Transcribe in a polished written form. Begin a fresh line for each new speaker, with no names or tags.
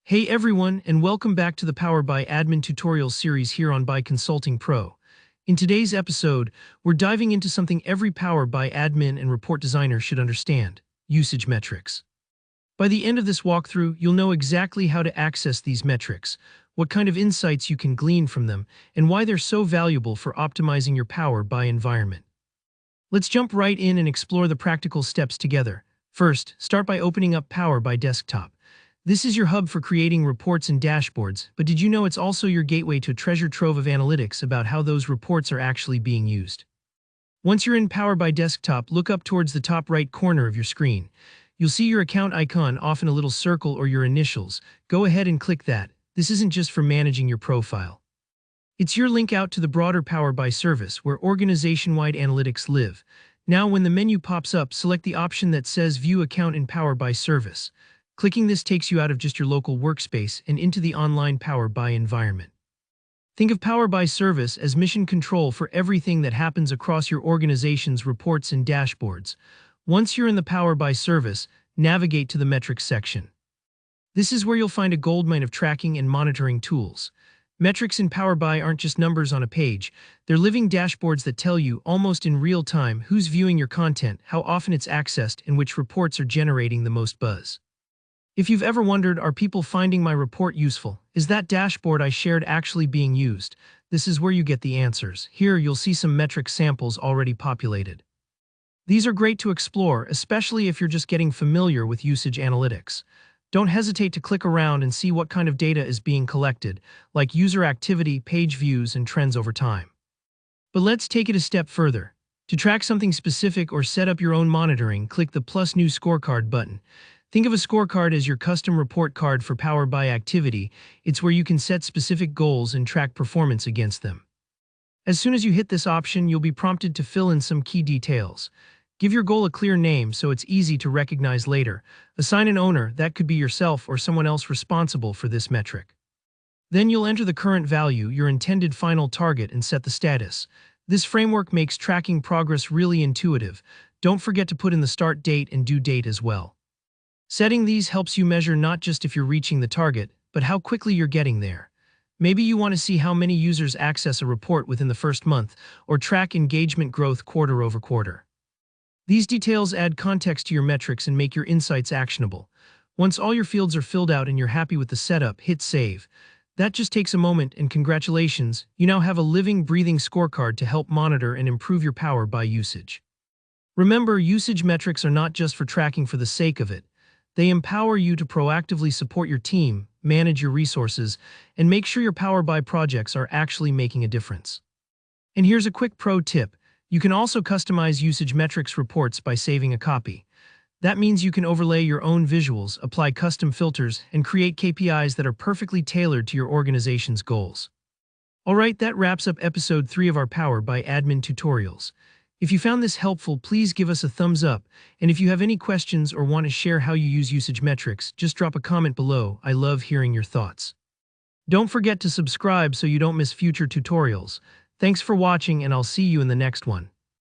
Hey everyone, and welcome back to the Power by Admin tutorial series here on By Consulting Pro. In today's episode, we're diving into something every Power by Admin and report designer should understand: usage metrics. By the end of this walkthrough, you'll know exactly how to access these metrics, what kind of insights you can glean from them, and why they're so valuable for optimizing your Power by environment. Let's jump right in and explore the practical steps together. First, start by opening up Power by Desktop. This is your hub for creating reports and dashboards, but did you know it's also your gateway to a treasure trove of analytics about how those reports are actually being used? Once you're in Power by Desktop, look up towards the top right corner of your screen. You'll see your account icon, often a little circle or your initials. Go ahead and click that. This isn't just for managing your profile. It's your link out to the broader Power by service where organization-wide analytics live. Now, when the menu pops up, select the option that says View Account in Power by Service. Clicking this takes you out of just your local workspace and into the online Power by environment. Think of Power by Service as mission control for everything that happens across your organization's reports and dashboards. Once you're in the Power by Service, navigate to the Metrics section. This is where you'll find a goldmine of tracking and monitoring tools. Metrics in Power by aren't just numbers on a page. They're living dashboards that tell you, almost in real time, who's viewing your content, how often it's accessed, and which reports are generating the most buzz. If you've ever wondered, are people finding my report useful? Is that dashboard I shared actually being used? This is where you get the answers. Here you'll see some metric samples already populated. These are great to explore, especially if you're just getting familiar with usage analytics. Don't hesitate to click around and see what kind of data is being collected, like user activity, page views, and trends over time. But let's take it a step further. To track something specific or set up your own monitoring, click the plus new scorecard button. Think of a scorecard as your custom report card for Power by activity. It's where you can set specific goals and track performance against them. As soon as you hit this option, you'll be prompted to fill in some key details. Give your goal a clear name so it's easy to recognize later. Assign an owner, that could be yourself or someone else responsible for this metric. Then you'll enter the current value, your intended final target, and set the status. This framework makes tracking progress really intuitive. Don't forget to put in the start date and due date as well. Setting these helps you measure not just if you're reaching the target, but how quickly you're getting there. Maybe you want to see how many users access a report within the first month, or track engagement growth quarter over quarter. These details add context to your metrics and make your insights actionable. Once all your fields are filled out and you're happy with the setup, hit save. That just takes a moment, and congratulations, you now have a living, breathing scorecard to help monitor and improve your Power by usage. Remember, usage metrics are not just for tracking for the sake of it. They empower you to proactively support your team, manage your resources, and make sure your Power by projects are actually making a difference. And here's a quick pro tip. You can also customize usage metrics reports by saving a copy. That means you can overlay your own visuals, apply custom filters, and create KPIs that are perfectly tailored to your organization's goals. Alright, that wraps up episode 3 of our Power by Admin tutorials. If you found this helpful, please give us a thumbs up, and if you have any questions or want to share how you use usage metrics, just drop a comment below. I love hearing your thoughts. Don't forget to subscribe so you don't miss future tutorials. Thanks for watching, and I'll see you in the next one.